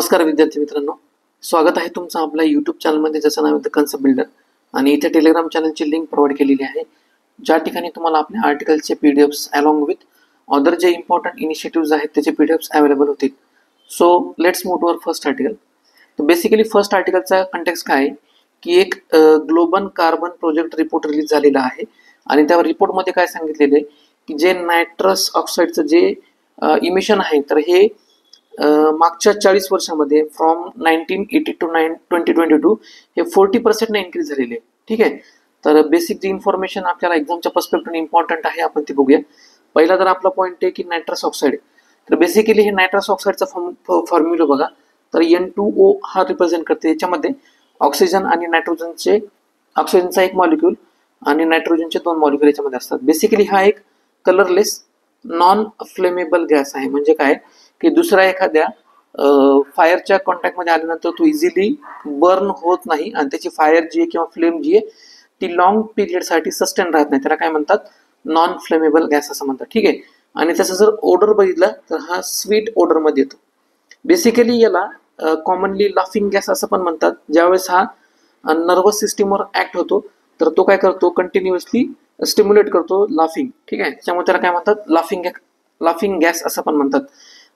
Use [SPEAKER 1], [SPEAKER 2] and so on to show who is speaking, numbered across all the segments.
[SPEAKER 1] नमस्कार विद्यार्थी मित्रांनो, स्वागत आहे तुमचं आपल्या यूट्यूब चॅनलमध्ये ज्याचं नाव आहे द कन्सेप्ट बिल्डर. आणि इथे टेलिग्राम चॅनलची लिंक प्रोव्हाइड केलेली आहे, ज्या ठिकाणी तुम्हाला आपल्या आर्टिकलचे पीडीएफ्स अलॉंग विथ अदर जे इम्पॉर्टंट इनिशिएटिव्स आहेत त्याचे पीडीएफ्स अवेलेबल होतील. So let's move to our first article. तर बेसिकली फर्स्ट आर्टिकलचा कंटेक्स्ट काय आहे की एक global carbon project report release झालेला आहे आणि त्या रिपोर्टमध्ये काय सांगितलेलं आहे की जे नायट्रस ऑक्साईडचं जे इमिशन आहे तर हे मागच्या 40 वर्षामध्ये फ्रॉम 1980 टू 2022 हे 40% इन्क्रीज झालेले आहे. ठीक आहे, तर बेसिक जी इन्फॉर्मेशन आपल्याला एक्झामच्या पर्स्पेक्टिव्ह इम्पॉर्टंट आहे आपण ती बघूया. पहिला तर आपला पॉईंट आहे की नायट्रस ऑक्साईड. तर बेसिकली हे नायट्रस ऑक्साईडचा फॉर्म्युला बघा, तर N2O हा रिप्रेझेंट करते. याच्यामध्ये ऑक्सिजन आणि नायट्रोजनचे, ऑक्सिजनचा एक मॉलिक्यूल आणि नायट्रोजनचे 2 मॉलिक्यूल याच्यामध्ये असतात. बेसिकली हा एक कलरलेस नॉन फ्लेमेबल गॅस आहे. म्हणजे काय की दुसऱ्या एखाद्या फायरच्या कॉन्टॅक्टमध्ये आल्यानंतर तो इझिली बर्न होत नाही आणि त्याची फायर जी आहे किंवा फ्लेम जी आहे ती लॉंग पिरियडसाठी सस्टेन राहत नाही. त्याला काय म्हणतात, नॉन फ्लेमेबल गॅस असं म्हणतात. ठीक आहे, आणि त्याचा जर ऑर्डर बघितला तर हा स्वीट ऑर्डरमध्ये येतो. बेसिकली याला कॉमनली लाफिंग गॅस असं पण म्हणतात. ज्यावेळेस हा नर्वस सिस्टीमवर ऍक्ट होतो तर तो काय करतो, कंटिन्युअसली स्टिम्युलेट करतो लाफिंग. ठीक आहे, त्याच्यामुळे त्याला काय म्हणतात, लाफिंग गॅस असं पण म्हणतात.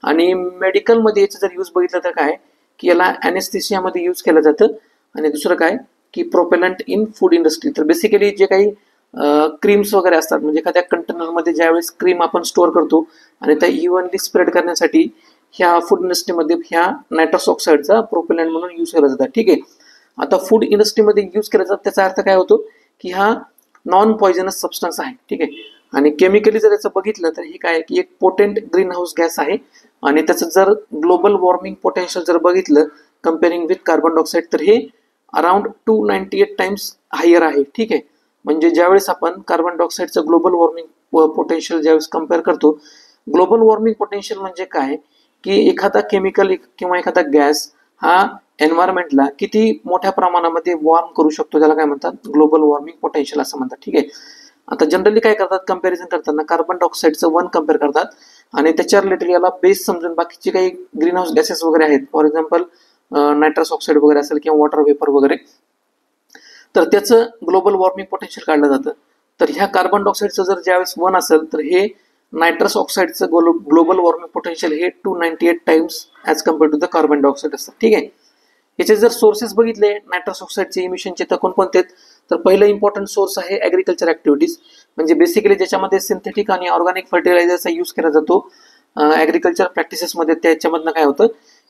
[SPEAKER 1] आणि मेडिकलमध्ये याचं जर यूज बघितलं तर काय की याला ॲनेस्थेशियामध्ये यूज केलं जातं. आणि दुसरं काय की प्रोपेलंट इन फूड इंडस्ट्री. तर बेसिकली जे काही क्रीम्स वगैरे असतात, म्हणजे एखाद्या कंटेनरमध्ये ज्यावेळेस क्रीम आपण स्टोअर करतो आणि त्या इव्हनली स्प्रेड करण्यासाठी ह्या फूड इंडस्ट्रीमध्ये ह्या नायट्रस ऑक्साईडचा प्रोपेलंट म्हणून यूज केला जातात. ठीक आहे, आता फूड इंडस्ट्रीमध्ये यूज केला जातात त्याचा अर्थ काय होतो की हा नॉन पॉयझनस सबस्टन्स आहे. ठीक आहे, आणि केमिकली जर याचं बघितलं तर हे काय की एक पोटेंट ग्रीन हाऊस गॅस आहे. आणि त्याचं जर ग्लोबल वॉर्मिंग पोटेन्शियल जर बघितलं कम्पेअरिंग विथ कार्बन डायऑक्साईड तर हे अराउंड 298 टाइम्स हायर आहे. ठीक आहे, म्हणजे ज्यावेळेस आपण कार्बन डायऑक्साईडचं ग्लोबल वॉर्मिंग पोटेन्शियल ज्यावेळेस कम्पेअर करतो, ग्लोबल वॉर्मिंग पोटेन्शियल म्हणजे काय की एखादा केमिकल किंवा एखादा गॅस हा एन्व्हायरमेंटला किती मोठ्या प्रमाणामध्ये वॉर्म करू शकतो, त्याला काय म्हणतात, ग्लोबल वॉर्मिंग पोटेन्शियल असं म्हणतात. ठीक आहे, आता जनरली काय करतात, कम्पॅरिझन करताना कार्बन डायऑक्साईडचं 1 कम्पेअर करतात आणि त्याच्या रिलेटेड याला बेस समजून बाकीचे काही ग्रीन हाऊस गॅसेस वगैरे आहेत, फॉर एक्झाम्पल नायट्रस ऑक्साईड वगैरे असेल किंवा वॉटर वेपर वगैरे, तर त्याचं ग्लोबल वॉर्मिंग पोटेन्शियल काढलं जातं. तर ह्या कार्बन डायऑक्साईडचं जर ज्यावेळेस 1 असेल तर हे नायट्रस ऑक्साईडचं ग्लोबल वॉर्मिंग पोटेन्शियल हे 298 times as compare to the carbon dioxide असतं. ठीक आहे, याचे जर सोर्सेस बघितले नायट्रस ऑक्साईडचे इमिशनचे तर कोणकोणते आहेत, तर पहिलं इम्पॉर्टंट सोर्स आहे ॲग्रिकल्चर ऍक्टिव्हिटीज. म्हणजे बेसिकली ज्याच्यामध्ये सिंथेटिक आणि ऑर्गॅनिक फर्टिलायझरचा यूज केला जातो ॲग्रिकल्चर प्रॅक्टिसेसमध्ये, त्याच्यामधनं काय होतं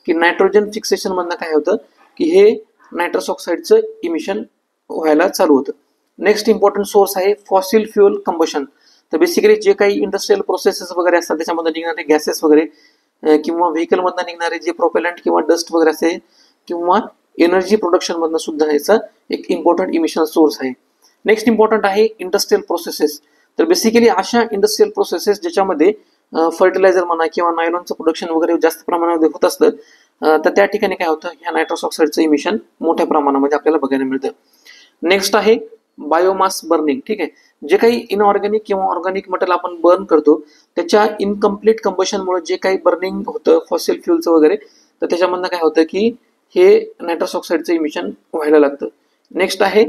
[SPEAKER 1] की नायट्रोजन फिक्सेशन मधनं काय होतं की हे नायट्रस ऑक्साईडचं इमिशन व्हायला चालू होतं. नेक्स्ट इम्पॉर्टंट सोर्स आहे फॉसिल फ्युअल कंबशन. तर बेसिकली जे काही इंडस्ट्रियल प्रोसेसेस वगैरे असतात त्याच्यामध्ये निघणारे गॅसेस वगैरे किंवा व्हेकलमधनं निघणारे जे प्रोपेलंट किंवा डस्ट वगैरे असेल किंवा एनर्जी प्रोडक्शन मधनं सुद्धा याचा एक इम्पॉर्टंट इमिशन सोर्स आहे. नेक्स्ट इम्पॉर्टंट आहे इंडस्ट्रियल प्रोसेसेस. तर बेसिकली अशा इंडस्ट्रियल प्रोसेसेस ज्याच्यामध्ये फर्टिलायझर म्हणा किंवा नायलॉनचं प्रोडक्शन वगैरे जास्त प्रमाणामध्ये होत असतं, तर त्या ठिकाणी काय होतं, ह्या नायट्रस ऑक्साईडचं इमिशन मोठ्या प्रमाणामध्ये आपल्याला बघायला मिळतं. नेक्स्ट आहे बायोमास बर्निंग. ठीक आहे, जे काही इनऑर्गॅनिक किंवा ऑर्गॅनिक मटेरियल आपण बर्न करतो त्याच्या इनकम्प्लीट कंबशनमुळे जे काही बर्निंग होतं फॉसिल फ्युलचं वगैरे, तर त्याच्यामधनं काय होतं की हे नायट्रस ऑक्साईडचं इमिशन व्हायला लागतं. नेक्स्ट आहे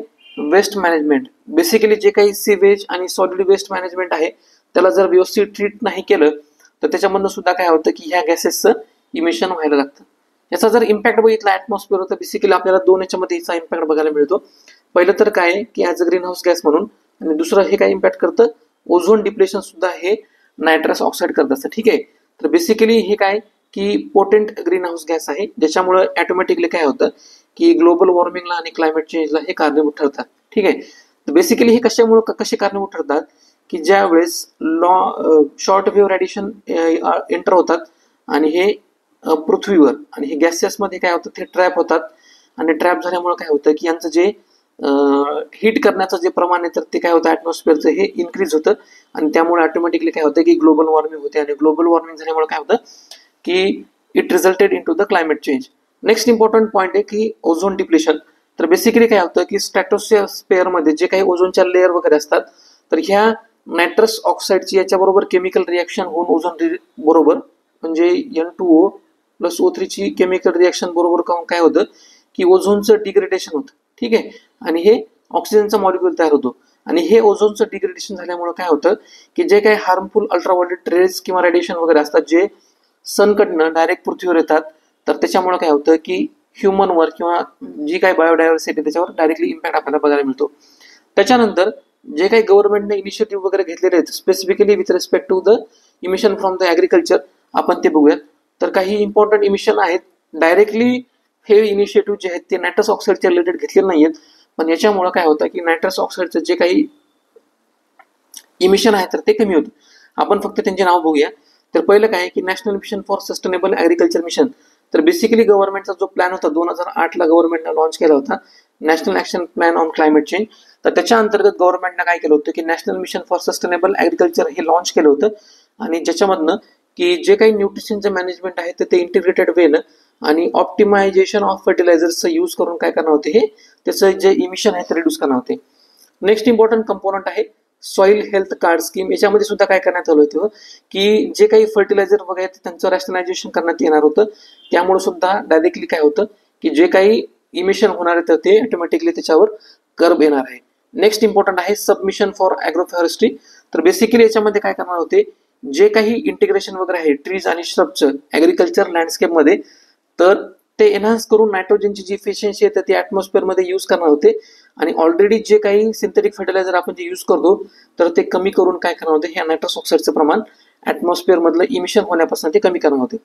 [SPEAKER 1] वेस्ट मॅनेजमेंट. बेसिकली जे काही सीवेज आणि सॉलिड वेस्ट मॅनेजमेंट आहे त्याला जर व्यवस्थित ट्रीट नाही केलं तर त्याच्यामधनं सुद्धा काय होतं की ह्या गॅसेसचं इमिशन व्हायला लागतं. याचा जर इम्पॅक्ट बघितला ॲटमॉस्फिअरवर तर बेसिकली आपल्याला 2 याच्यामध्ये याचा इम्पॅक्ट बघायला मिळतो. पहिलं तर काय आहे की as a green house gas म्हणून, आणि दुसरं हे काय इम्पॅक्ट करतं, ओझोन डिप्लेशन सुद्धा हे नायट्रस ऑक्साईड करत असतं. ठीक आहे, तर बेसिकली हे काय की पोटेंट ग्रीन हाऊस गॅस आहे ज्याच्यामुळे ऑटोमॅटिकली काय होतं की ग्लोबल वॉर्मिंगला आणि क्लायमेट चेंजला हे कारणीभूत ठरतात. ठीक आहे, तर बेसिकली हे कसे कारणीभूत ठरतात की ज्या वेळेस शॉर्ट वेव्ह रेडिएशन एंटर होतात आणि हे पृथ्वीवर आणि हे गॅसेसमध्ये काय होतं ते ट्रॅप होतात, आणि ट्रॅप झाल्यामुळे काय होतं की यांचं जे हीट करण्याचं जे प्रमाण आहे तर ते काय होतं ॲटमॉस्फिअरचं हे इन्क्रीज होतं आणि त्यामुळे ऑटोमॅटिकली काय होतं की ग्लोबल वॉर्मिंग होते, आणि ग्लोबल वॉर्मिंग झाल्यामुळे काय होतं की it resulted in to the climate change. Next important point आहे की ओझोन डिप्लेशन. तर बेसिकली काय होतं की स्ट्रॅटोस्फिअरमध्ये जे काही ओझोनच्या लेअर वगैरे असतात तर ह्या नायट्रस ऑक्साईडची याच्याबरोबर केमिकल रिॲक्शन होऊन ओझोन बरोबर म्हणजे N2O प्लस O3 ची केमिकल रिएक्शन बरोबर काय होतं की ओझोनचं डिग्रेडेशन होतं. ठीक आहे, आणि हे ऑक्सिजनचा मॉलिक्युल तयार होतो. आणि हे ओझोनचं डिग्रेडेशन झाल्यामुळे काय होतं की जे काही हार्मफुल अल्ट्राव्हायोलेट रेज किंवा रेडिएशन वगैरे असतात जे सनकडनं डायरेक्ट पृथ्वीवर येतात, तर त्याच्यामुळे काय होतं की ह्युमनवर किंवा जी काही बायोडायव्हर्सिटी त्याच्यावर डायरेक्टली इम्पॅक्ट आपल्याला बघायला मिळतो. त्याच्यानंतर जे काही गव्हर्नमेंटने इनिशिएटिव्ह वगैरे घेतलेले आहेत specifically with respect to the emission from the agriculture, आपण ते बघूयात. तर काही इम्पॉर्टंट इमिशन आहेत. डायरेक्टली हे इनिशिएटिव्ह जे आहेत ते नायट्रस ऑक्साईडच्या रिलेटेड घेतलेले नाहीयेत, पण याच्यामुळे काय होतं की नायट्रस ऑक्साईडचं जे काही इमिशन आहे तर ते कमी होतं. आपण फक्त त्यांचे नाव बघूया. तर पहिलं काय की national mission for sustainable agriculture mission. तर बेसिकली गव्हर्नमेंटचा जो प्लॅन होता 2008ला गव्हर्नमेंटने लॉन्च केला होता, national action plan on climate change. तर त्याच्या अंतर्गत गव्हर्नमेंटने काय केलं होतं की national mission for sustainable agriculture हे लॉन्च केलं होतं. आणि ज्याच्यामधनं की जे काही न्यूट्रिशनचं मॅनेजमेंट आहे तर ते इंटिग्रेटेड वेनं आणि ऑप्टिमायझेशन ऑफ फर्टिलायझर्सचं यूज करून काय करणार होते, हे त्याचं जे इमिशन आहे ते रिड्यूस करणार होते. नेक्स्ट इम्पॉर्टंट कंपोनंट आहे सॉइल हेल्थ कार्ड स्कीम. याच्यामध्ये सुद्धा काय करण्यात आलं होतं की जे काही फर्टिलायझर वगैरे त्यांचं रॅशनलायझेशन करण्यात येणार होतं. त्यामुळे सुद्धा डायरेक्टली काय होतं की जे काही इमिशन होणार आहे तर ते ऑटोमॅटिकली त्याच्यावर कर्ब येणार आहे. नेक्स्ट इम्पॉर्टंट आहे सबमिशन फॉर ॲग्रोफॉरेस्ट्री. तर बेसिकली याच्यामध्ये काय करणार होते, जे काही इंटिग्रेशन वगैरे आहे ट्रीज आणि श्रबचं ॲग्रिकल्चर लँडस्केपमध्ये, तर ते एनहान्स करून नायट्रोजनची जी इफिशियन्सी आहे ती ॲटमॉस्फिअरमध्ये यूज करणार होते. आणि ऑलरेडी जे काही सिंथेटिक फर्टिलायझर आपण जे यूज करतो तर ते कमी करून काय करणार होते, हे नायट्रस ऑक्साईडचं प्रमाण ॲटमॉस्फिअरमधलं इमिशन होण्यापासून ते कमी करणार होते.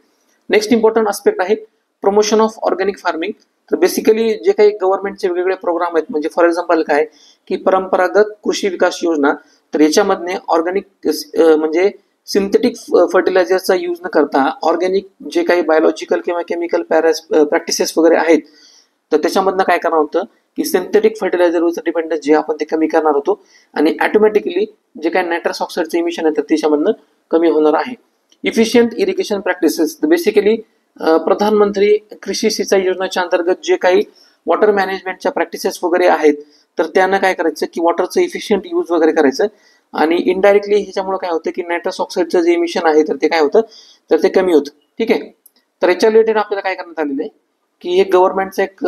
[SPEAKER 1] नेक्स्ट इम्पॉर्टंट आस्पेक्ट आहे प्रमोशन ऑफ ऑर्गॅनिक फार्मिंग. तर बेसिकली जे काही गव्हर्नमेंटचे वेगवेगळे प्रोग्राम आहेत, म्हणजे फॉर एक्झाम्पल काय की परंपरागत कृषी विकास योजना, तर याच्यामधने ऑर्गॅनिक म्हणजे सिंथेटिक फर्टिलायझरचा यूज न करता ऑर्गॅनिक जे काही बायोलॉजिकल किंवा केमिकल प्रॅक्टिसेस वगैरे आहेत तर त्याच्यामधनं काय करणार होतं की सिंथेटिक फर्टिलायझरवरचं डिपेंडन्स जे आपण ते कमी करणार होतो आणि ऑटोमॅटिकली जे काही नायट्रस ऑक्साईडचं इमिशन आहे तर त्याच्यामधनं कमी होणार आहे. Efficient irrigation practices. बेसिकली प्रधानमंत्री कृषी सिंचाई योजनेच्या अंतर्गत जे काही वॉटर मॅनेजमेंटच्या प्रॅक्टिसेस वगैरे आहेत तर त्यांना काय करायचं की वॉटरचं इफिशियंट यूज वगैरे करायचं. आणि इनडायरेक्टली ह्याच्यामुळे काय होतं की नायट्रस ऑक्साईडचं जे इमिशन आहे तर ते काय होतं तर ते कमी होतं. ठीक आहे, तर याच्या रिलेटेड आपल्याला काय करण्यात आलेलं आहे की हे गव्हर्नमेंटचं एक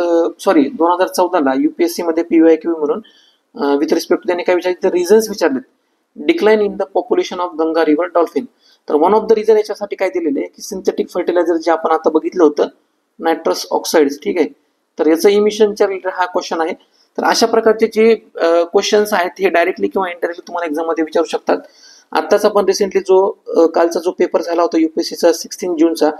[SPEAKER 1] 2014ला UPSC मध्ये PYQ म्हणून विथ रिस्पेक्ट टू त्यांनी काय विचारले, रिझन्स विचारलेत. Decline in the population of Ganga river dolphin. तर वन ऑफ द रिझन याच्यासाठी काय दिलेलं आहे की सिंथेटिक फर्टिलायझर जे आपण आता बघितलं होतं नायट्रस ऑक्साईड. ठीक आहे, तर याचं इमिशनच्या रिलेटेड हा क्वेश्चन आहे. तर अशा प्रकारचे जे क्वेश्चन्स आहेत हे डायरेक्टली किंवा इनडायरेक्टली तुम्हाला एक्झाममध्ये विचारू शकतात. आत्ताच आपण रिसेंटली जो कालचा जो पेपर झाला होता UPSCचा 16 जूनचा,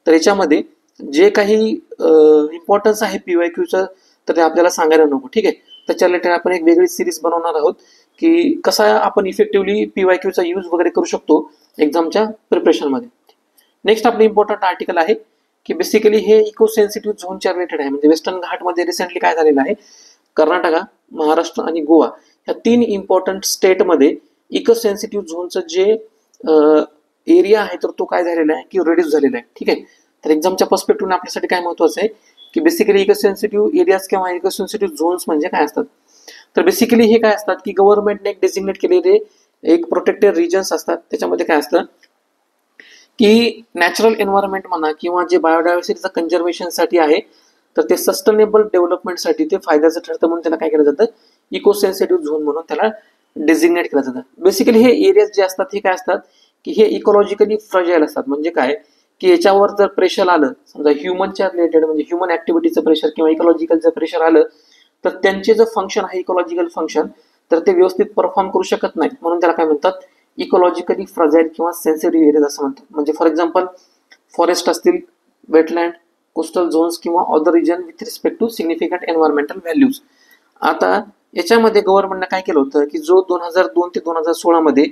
[SPEAKER 1] तर याच्यामध्ये जे काही इम्पॉर्टन्स आहे PYQचं तर ते आपल्याला सांगायला नको. ठीक आहे, त्याच्या रिलेटेड आपण एक वेगळी सिरीज बनवणार आहोत की कसा आपण इफेक्टिव्हली PYQचा यूज वगैरे करू शकतो एक्झामच्या प्रिपरेशनमध्ये. नेक्स्ट आपलं इम्पॉर्टंट आर्टिकल आहे की बेसिकली हे इको सेन्सिटिव्ह झोनच्या रिलेटेड आहे. म्हणजे वेस्टर्न घाटमध्ये रिसेंटली काय झालेलं आहे, कर्नाटका, महाराष्ट्र आणि गोवा या 3 इम्पॉर्टंट स्टेटमध्ये इको सेन्सिटिव्ह झोनचं जे एरिया आहे तर तो काय झालेला आहे की रिड्यूस झालेला आहे. ठीक आहे, तर एक्झामच्या पर्स्पेक्टिव्हने आपल्यासाठी काय महत्त्वाचं आहे की बेसिकली इको सेन्सिटिव्ह एरियाज किंवा इको सेन्सिटिव्ह झोन्स म्हणजे काय असतात. तर बेसिकली हे काय असतात की गव्हर्नमेंटने एक डेसिग्नेट केलेले एक प्रोटेक्टेड रिजन्स असतात. त्याच्यामध्ये काय असतं की नॅचरल एन्व्हायरमेंट म्हणा किंवा जे बायोडायव्हर्सिटीचं कन्झर्वेशनसाठी आहे तर ते सस्टेनेबल डेव्हलपमेंटसाठी ते फायद्याचं ठरतं म्हणून त्याला काय केलं जातं, इको सेन्सिटिव्ह झोन म्हणून त्याला डेसिग्नेट केलं जातं. बेसिकली हे एरियाज जे असतात हे काय असतात की हे इकोलॉजिकली फ्रजाईल असतात. म्हणजे काय की याच्यावर जर प्रेशर आलं, समजा ह्युमनच्या रिलेटेड म्हणजे ह्युमन ऍक्टिव्हिटीचं प्रेशर किंवा इकोलॉजिकलचं प्रेशर आलं तर त्यांचे जे फंक्शन आहे इकोलॉजिकल फंक्शन तर ते व्यवस्थित परफॉर्म करू शकत नाही, म्हणून त्याला काय म्हणतात इकोलॉजिकली फ्रजाईल किंवा सेन्सिटिव्ह एरियाज असं म्हणतात. म्हणजे फॉर एक्झाम्पल फॉरेस्ट असतील, वेटलँड, कोस्टल झोन्स किंवा other region with respect to significant environmental values. आता याच्यामध्ये गव्हर्नमेंटने काय केलं होतं की जो 2002 ते 2016 मध्ये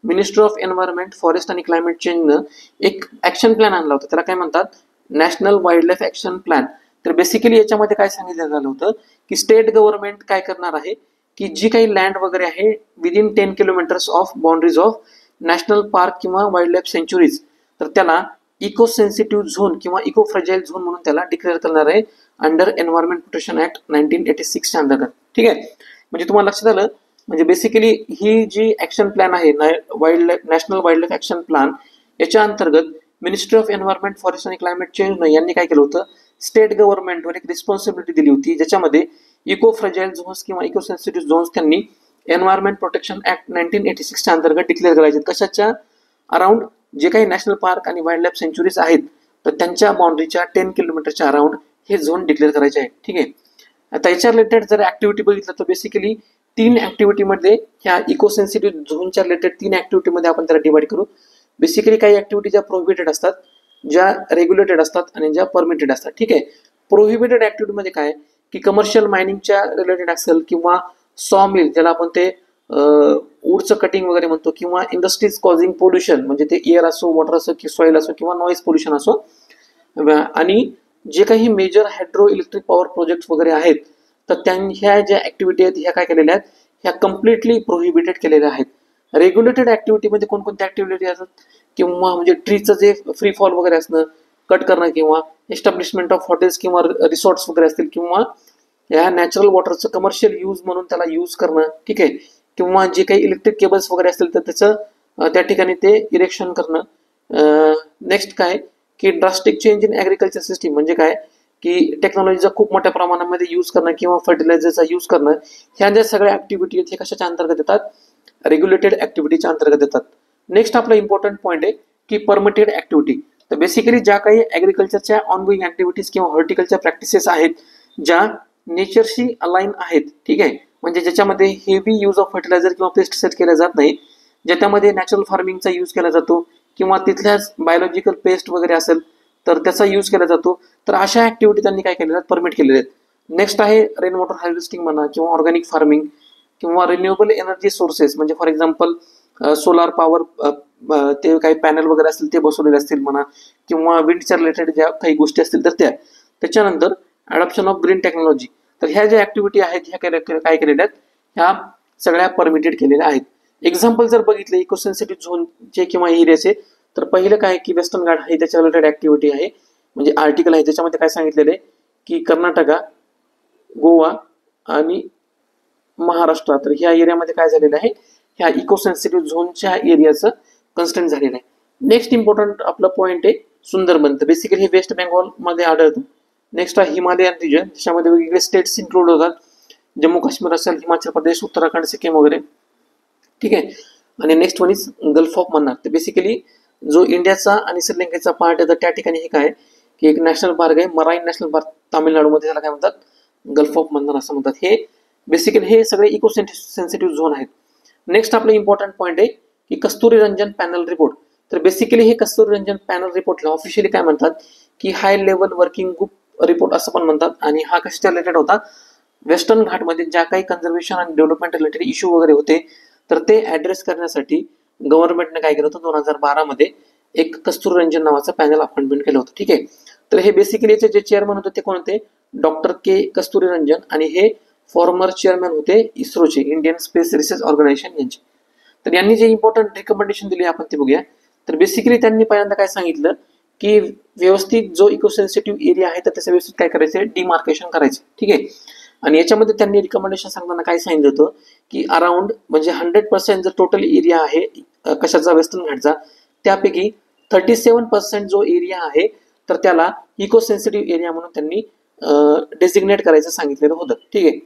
[SPEAKER 1] मिनिस्ट्री ऑफ एन्व्हायरमेंट, फॉरेस्ट आणि क्लायमेट चेंजनं एक ऍक्शन प्लॅन आणला होता, त्याला काय म्हणतात national wild life action plan. तर बेसिकली याच्यामध्ये काय सांगितलं झालं होतं की स्टेट गव्हर्नमेंट काय करणार आहे की जी काही लँड वगैरे आहे within 10 kilometres of boundaries of national park किंवा वाईल्ड लाईफ सेंच्युरीज तर त्याला इको सेन्सिटिव्ह झोन किंवा इको फ्रजाईल झोन म्हणून त्याला डिक्लेअर करणार आहे अंडर एन्व्हायरमेंट प्रोटेक्शन ऍक्ट 1986च्या अंतर्गत. ठीक आहे, म्हणजे तुम्हाला लक्षात आलं. म्हणजे बेसिकली ही जी ऍक्शन प्लॅन आहे national wild life action plan याच्या अंतर्गत मिनिस्ट्री ऑफ एन्व्हायरमेंट, फॉरेस्ट आणि क्लायमेट चेंज यांनी काय केलं होतं, स्टेट गव्हर्नमेंटवर एक रिस्पॉन्सिबिलिटी दिली होती, ज्याच्यामध्ये इको फ्रजाईल झोन्स किंवा इको सेन्सिटिव्ह झोन्स त्यांनी एन्व्हायरमेंट प्रोटेक्शन ऍक्ट 1986 च्या अंतर्गत डिक्लेअर करायचे. कशाच्या? अराउंड जे काही नॅशनल पार्क आणि वाईल्ड लाईफ सेंच्युरीज आहेत तर त्यांच्या बाउंड्रीच्या 10 किलोमीटरच्या अराउंड हे झोन डिक्लेअर करायचे आहेत. ठीक आहे. आता याच्या रिलेटेड जर ऍक्टिव्हिटी बघितलं तर बेसिकली 3 ऍक्टिव्हिटीमध्ये ह्या इको सेन्सिटिव्ह झोनच्या रिलेटेड 3 ऍक्टिव्हिटीमध्ये आपण त्याला डिवाइड करू. बेसिकली काही ऍक्टिव्हिटी ज्या प्रोहिबिटेड असतात, ज्या रेग्युलेटेड असतात आणि ज्या परमिटेड असतात. ठीक आहे. प्रोहिबिटेड ऍक्टिव्हिटीमध्ये काय की कमर्शियल मायनिंगच्या रिलेटेड असेल किंवा सॉ मिल ज्याला आपण ते वूडचं कटिंग वगैरे म्हणतो, किंवा इंडस्ट्रीज कॉझिंग पोल्युशन म्हणजे ते एअर असो, वॉटर असो, की सॉइल असो किंवा नॉईज पोल्युशन असो, आणि जे काही major hydro electric power project वगैरे आहेत तर ह्या ज्या ऍक्टिव्हिटी आहेत ह्या काय केलेल्या आहेत, ह्या कम्प्लिटली प्रोहिबिटेड केलेल्या आहेत. रेग्युलेटेड ऍक्टिव्हिटीमध्ये कोणकोणत्या ऍक्टिव्हिटी असतात किंवा म्हणजे ट्रीचं जे फ्री फॉल वगैरे असणं, कट करणं, किंवा एस्टॅब्लिशमेंट ऑफ हॉटेल्स किंवा रिसॉर्ट्स वगैरे असतील, किंवा या नॅचरल वॉटरचं कमर्शियल यूज म्हणून त्याला यूज करणं. ठीक आहे. किंवा जे काही इलेक्ट्रिक केबल्स वगैरे असतील तर त्याचं त्या ठिकाणी ते इरेक्शन करणं. नेक्स्ट काय की drastic change in agriculture system म्हणजे काय की टेक्नॉलॉजीचा खूप मोठ्या प्रमाणामध्ये यूज करणं किंवा फर्टिलायझरचा यूज करणं. ह्या ज्या सगळ्या ऍक्टिव्हिटी आहेत हे कशाच्या अंतर्गत येतात, रेग्युलेटेड ऍक्टिव्हिटीच्या अंतर्गत येतात. नेक्स्ट आपला इम्पॉर्टंट पॉईंट आहे की परमिटेड ऍक्टिव्हिटी. तर बेसिकली ज्या काही ऍग्रिकल्चरच्या ऑनगोईंग ऍक्टिव्हिटीज किंवा हॉर्टिकल्चर प्रॅक्टिसेस आहेत ज्या नेचरशी अलाइन आहेत. ठीक आहे. म्हणजे ज्याच्यामध्ये हेवी यूज ऑफ फर्टिलायझर किंवा पेस्टिसाइड केला जात नाही, ज्याच्यामध्ये नॅचरल फार्मिंगचा यूज केला जातो किंवा तिथल्याच बायोलॉजिकल पेस्ट वगैरे असेल तर त्याचा यूज केला जातो, तर अशा ऍक्टिव्हिटी त्यांनी काय केलेल्या आहेत, परमिट केलेल्या आहेत. नेक्स्ट आहे रेन वॉटर हार्वेस्टिंग म्हणा किंवा ऑर्गॅनिक फार्मिंग किंवा रिन्युएबल एनर्जी सोर्सेस म्हणजे फॉर एक्झाम्पल सोलार पॉवर ते काही पॅनल वगैरे असतील ते बसवलेले असतील म्हणा, किंवा विंडच्या रिलेटेड ज्या काही गोष्टी असतील तर त्याच्यानंतर अडॉप्शन ऑफ ग्रीन टेक्नॉलॉजी. तर ह्या ज्या ऍक्टिव्हिटी आहेत ह्या काय केलेल्या आहेत, ह्या सगळ्या परमिटेड केलेल्या आहेत. एक्झाम्पल जर बघितले इको सेन्सिटिव्ह झोनचे किंवा एरियाचे तर पहिलं काय की वेस्टर्न घाट आहे, त्याच्या रिलेटेड ऍक्टिव्हिटी आहे म्हणजे आर्टिकल आहे, त्याच्यामध्ये काय सांगितलेलं आहे की कर्नाटका, गोवा आणि महाराष्ट्र तर ह्या एरियामध्ये काय झालेलं आहे, ह्या इको सेन्सिटिव्ह झोनच्या एरियाचं कन्स्टंट झालेलं आहे. नेक्स्ट इम्पॉर्टंट आपलं पॉईंट आहे सुंदरबन. तर बेसिकली हे वेस्ट बेंगॉल मध्ये आढळतं. नेक्स्ट आहे हिमालयन रिजन, त्याच्यामध्ये वेगवेगळे स्टेट्स इन्क्लूड होतात, जम्मू काश्मीर असेल, हिमाचल प्रदेश, उत्तराखंड, सिक्कीम वगैरे. ठीक आहे. आणि next one is gulf of Mannar. तर बेसिकली जो इंडियाचा आणि श्रीलंकेचा पार्ट आहे तर त्या ठिकाणी हे काय की एक नॅशनल पार्क आहे, मराईन नॅशनल पार्क तामिळनाडूमध्ये, त्याला काय म्हणतात, गल्फ ऑफ मन्नार असं म्हणतात. हे बेसिकली हे सगळे इको सेन्सिटिव्ह झोन आहेत. नेक्स्ट आपलं इम्पॉर्टंट पॉईंट आहे की कस्तुरी रंजन पॅनल रिपोर्ट. तर बेसिकली हे कस्तुरी रंजन पॅनल रिपोर्टला ऑफिशियली काय म्हणतात की high level working group report असं पण म्हणतात. आणि हा कशाच्या रिलेटेड होता, वेस्टर्न घाटमध्ये ज्या काही कन्झर्वेशन आणि डेव्हलपमेंट रिलेटेड इश्यू वगैरे होते तर ते ऍड्रेस करण्यासाठी गव्हर्नमेंटने काय केलं होतं 2012 मध्ये एक कस्तुरी रंजन नावाचं पॅनल अपॉइंटमेंट केलं होतं. ठीक आहे. तर हे बेसिकली याचे जे चेअरमन होते ते कोण होते, डॉक्टर के कस्तुरी रंजन, आणि हे फॉर्मर चेअरमॅन होते इस्रोचे, इंडियन स्पेस रिसर्च ऑर्गनायझेशन यांचे. तर यांनी जे इम्पॉर्टंट रिकमेंडेशन दिली आपण ते बघूया. तर बेसिकली त्यांनी पहिल्यांदा काय सांगितलं की व्यवस्थित जो इको सेन्सिटिव्ह एरिया आहे तर त्याचं व्यवस्थित काय करायचं, डिमार्केशन करायचं. ठीक आहे. आणि याच्यामध्ये त्यांनी रिकमेंडेशन सांगताना काय सांगितलं होतं की अराउंड म्हणजे 100% जर टोटल एरिया आहे कशाचा, वेस्टर्न घाटचा, त्यापैकी 37% जो एरिया आहे तर त्याला इको सेन्सिटिव्ह एरिया म्हणून त्यांनी डेसिग्नेट करायचं सांगितलेलं होतं. ठीक आहे.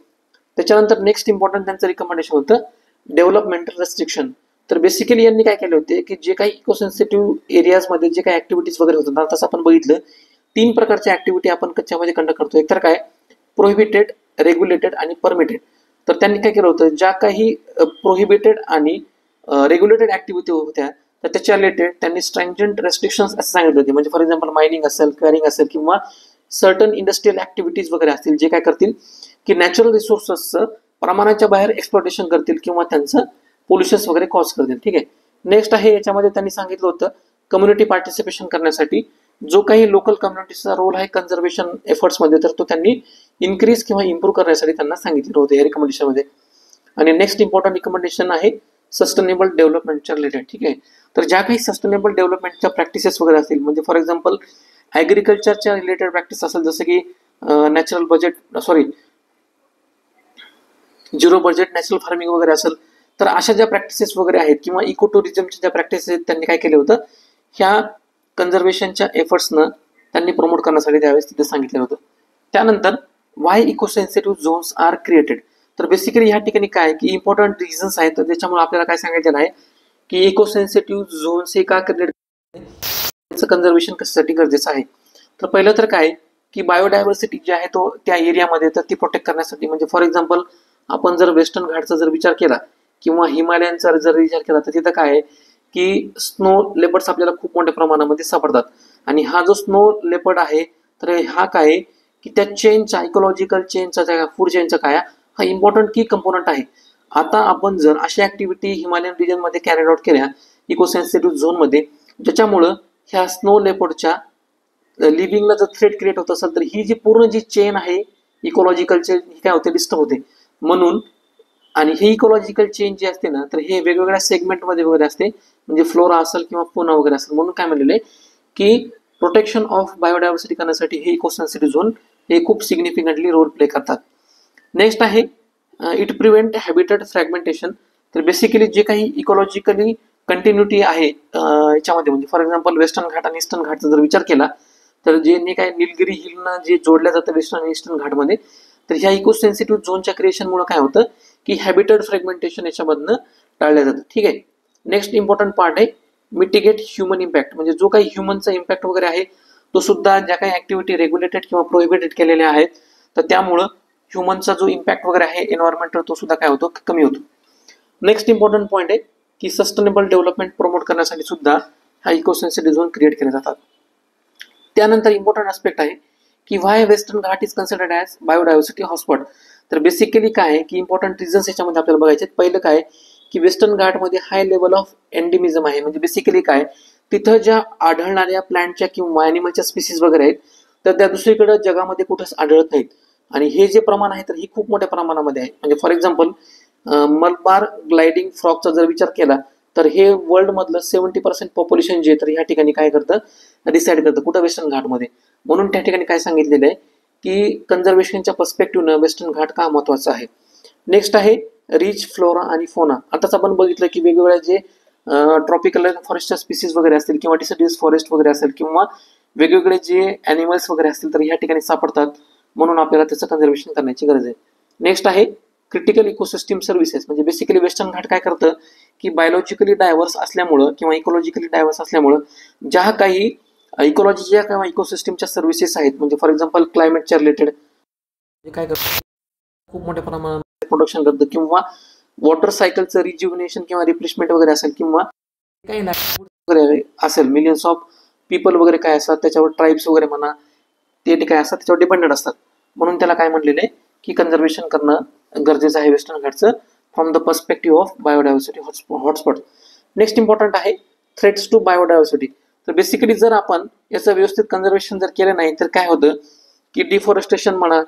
[SPEAKER 1] त्याच्यानंतर नेक्स्ट इम्पॉर्टंट त्यांचं रिकमेंडेशन होतं डेव्हलपमेंटल रेस्ट्रिक्शन. तर बेसिकली यांनी काय केले होते की जे काही इको सेन्सिटिव्ह एरियाजमध्ये जे काही ऍक्टिव्हिटीज वगैरे होतात, तसं आपण बघितलं 3 प्रकारच्या ऍक्टिव्हिटी आपण कच्च्यामध्ये कंडक्ट करतो. एक तर काय प्रोहिबिटेड, रेग्युलेटेड आणि परमिटेड. तर त्यांनी काय केलं होतं, ज्या काही प्रोहिबिटेड आणि रेग्युलेटेड ऍक्टिव्हिटी होत्या तर त्याच्या रिलेटेड त्यांनी स्ट्रिंजंट रेस्ट्रिक्शन्स असं सांगितले होते. म्हणजे फॉर एक्झाम्पल मायनिंग असेल, क्वेरिंग असेल किंवा सर्टन इंडस्ट्रियल ऍक्टिव्हिटीज वगैरे असतील जे काय करतील की नॅचरल रिसोर्सेसचं प्रमाणाच्या बाहेर एक्सप्लॉटेशन करतील किंवा त्यांचं पोल्युशन्स वगैरे कॉज करतील. ठीक आहे. नेक्स्ट आहे याच्यामध्ये त्यांनी सांगितलं होतं कम्युनिटी पार्टिसिपेशन करण्यासाठी जो काही लोकल कम्युनिटीचा रोल आहे कन्झर्वेशन एफर्ट्समध्ये तर तो त्यांनी इन्क्रीज किंवा इम्प्रूव्ह करण्यासाठी त्यांना सांगितलं होतं या रिकमेंडेशनमध्ये. आणि नेक्स्ट इम्पॉर्टंट रिकमेंडेशन आहे सस्टेनेबल डेव्हलपमेंटच्या रिलेटेड. ठीक आहे. तर ज्या काही सस्टेनेबल डेव्हलपमेंटच्या प्रॅक्टिसेस वगैरे असतील म्हणजे फॉर एक्झाम्पल ऍग्रिकल्चरच्या रिलेटेड प्रॅक्टिस असेल जसं की natural budget zero budget natural farming वगैरे असेल, तर अशा ज्या प्रॅक्टिसेस वगैरे आहेत किंवा इको टुरिझमच्या ज्या प्रॅक्टिसेस आहेत त्यांनी काय केलं होतं, ह्या कन्झर्वेशनच्या एफर्ट्सनं त्यांनी प्रमोट करण्यासाठी त्यावेळेस तिथे सांगितलं होतं. त्यानंतर why eco sensitive zones are created. तर बेसिकली ह्या ठिकाणी काय की इम्पॉर्टंट रिझन्स आहेत, तर त्याच्यामुळे आपल्याला काय सांगायचं आहे की इको सेन्सिटिव्ह झोन्स हे का क्रिएट, त्याचं कन्झर्वेशन कशासाठी गरजेचं आहे. तर पहिलं तर काय की बायोडायव्हर्सिटी जी आहे तो त्या एरियामध्ये तर ती प्रोटेक्ट करण्यासाठी, म्हणजे फॉर एक्झाम्पल आपण जर वेस्टर्न घाटचा जर विचार केला किंवा हिमालयांचा जर विचार केला तर तिथं काय आहे की स्नो लेपर्ड्स आपल्याला खूप मोठ्या प्रमाणामध्ये सापडतात. आणि हा जो स्नो लेपर्ड आहे तर हा काय की त्या चेनचा, इकोलॉजिकल चेनचा, त्या फूड चेनचा काय हा इम्पॉर्टंट की कंपोनंट आहे. आता आपण जर अशा ऍक्टिव्हिटी हिमालयन रिजन मध्ये कॅरीड आउट केल्या इको सेन्सिटिव्ह झोन मध्ये, ज्याच्यामुळं ह्या स्नो लेपर्डच्या लिव्हिंगला जर थ्रेट क्रिएट होत असेल तर ही जी पूर्ण जी चेन आहे इकोलॉजिकल चेन ही काय होते, डिस्टर्ब होते. म्हणून आणि हे इकोलॉजिकल चेन जे असते ना तर हे वेगवेगळ्या सेगमेंटमध्ये वगैरे असते, म्हणजे फ्लोरा असेल किंवा फोना वगैरे असेल. म्हणून काय म्हणलेले की प्रोटेक्शन ऑफ बायोडायव्हर्सिटी करण्यासाठी हे इको सेन्सिटिव्ह झोन हे खूप सिग्निफिकंटली रोल प्ले करतात. नेक्स्ट आहे इट प्रिव्हेंट हॅबिटेट फ्रॅगमेंटेशन. तर बेसिकली जे काही इकोलॉजिकली कंटिन्युटी आहे याच्यामध्ये, म्हणजे फॉर एक्झाम्पल वेस्टर्न घाट आणि ईस्टर्न घाटचा जर विचार केला तर जे काय निलगिरी हिलनं जे जोडल्या जातं वेस्टर्न आणि ईस्टर्न घाटमध्ये, तर ह्या इको सेन्सिटिव्ह झोनच्या क्रिएशनमुळे काय होतं की हॅबिटेट फ्रॅगमेंटेशन याच्यामधनं टाळलं जातं. ठीक आहे. नेक्स्ट इम्पॉर्टंट पार्ट आहे मिटिगेट ह्युमन इम्पॅक्ट. म्हणजे जो काही ह्युमनचा इम्पॅक्ट वगैरे आहे तो सुद्धा ज्या काही ऍक्टिव्हिटी रेग्युलेटेड किंवा प्रोहिबिटेड केलेल्या आहेत तर त्यामुळं ह्युमनचा जो इम्पॅक्ट वगैरे आहे एन्व्हायरमेंटवर तो सुद्धा काय होतो, कमी होतो. नेक्स्ट इम्पॉर्टंट पॉईंट आहे की सस्टेनेबल डेव्हलपमेंट प्रमोट करण्यासाठी सुद्धा हा इको सेन्सिटिव्ह झोन क्रिएट केले जातात. त्यानंतर इम्पॉर्टंट आस्पेक्ट आहे की why Western Ghat is considered as biodiversity hotspot. तर बेसिकली काय आहे की इम्पॉर्टंट रिझन्स याच्यामध्ये आपल्याला बघायचे. पहिलं काय की वेस्टर्न घाटमध्ये हाय लेवल ऑफ एंडेमिझम आहे. म्हणजे बेसिकली काय तिथं ज्या आढळणाऱ्या प्लांटच्या किंवा ॲनिमलच्या स्पीसीज वगैरे आहेत तर त्या दुसरीकडे जगामध्ये कुठंच आढळत नाहीत. आणि हे जे प्रमाण आहे तर ही खूप मोठ्या प्रमाणामध्ये आहे. म्हणजे फॉर एक्झाम्पल मलबार ग्लायडिंग फ्रॉकचा जर विचार केला तर हे वर्ल्ड मधलं 70% पॉप्युलेशन जे तर ह्या ठिकाणी काय करतं, डिसाईड करतं कुठं, वेस्टर्न घाटमध्ये. म्हणून त्या ठिकाणी काय सांगितलेलं आहे की कन्झर्वेशनच्या पर्स्पेक्टिव्हनं वेस्टर्न घाट का महत्वाचा आहे. नेक्स्ट आहे रिच फ्लोरा आणि फोना. आताच आपण बघितलं की वेगवेगळ्या जे ट्रॉपिकल फॉरेस्टच्या स्पीसीज वगैरे असतील किंवा डिसिड्यूस फॉरेस्ट वगैरे असेल किंवा वेगवेगळे जे ॲनिमल्स वगैरे असतील तर ह्या ठिकाणी सापडतात. म्हणून आपल्याला त्याचं कन्झर्वेशन करण्याची गरज आहे. नेक्स्ट आहे क्रिटिकल इकोसिस्टीम सर्व्हिसेस. म्हणजे बेसिकली वेस्टर्न घाट काय करतं की बायोलॉजिकली डायव्हर्स असल्यामुळं किंवा इकोलॉजिकली डायव्हर्स असल्यामुळं ज्या काही इकोलॉजीच्या किंवा इकोसिस्टीमच्या सर्व्हिसेस आहेत, म्हणजे फॉर एक्झाम्पल क्लायमेटच्या रिलेटेड काय करतं, खूप मोठ्या प्रमाणात प्रोडक्शन करतं किंवा वॉटर सायकलचं रिज्युव्हनेशन किंवा रिफ्रेशमेंट वगैरे असेल किंवा काही वगैरे असेल, मिलियन्स ऑफ पीपल वगैरे काय असतात त्याच्यावर, ट्राईब्स वगैरे म्हणा ते काय असतात त्याच्यावर डिपेंडेंट असतात. म्हणून त्याला काय म्हणलेलं आहे की कन्झर्वेशन करणं गरजेचं आहे वेस्टर्न घाटचं from the perspective of biodiversity hotspot. Next important आहे थ्रेट्स टू बायोडायव्हर्सिटी. तर बेसिकली जर आपण याचं व्यवस्थित कन्झर्वेशन जर केलं नाही तर काय होतं की डिफॉरेस्टेशन म्हणा,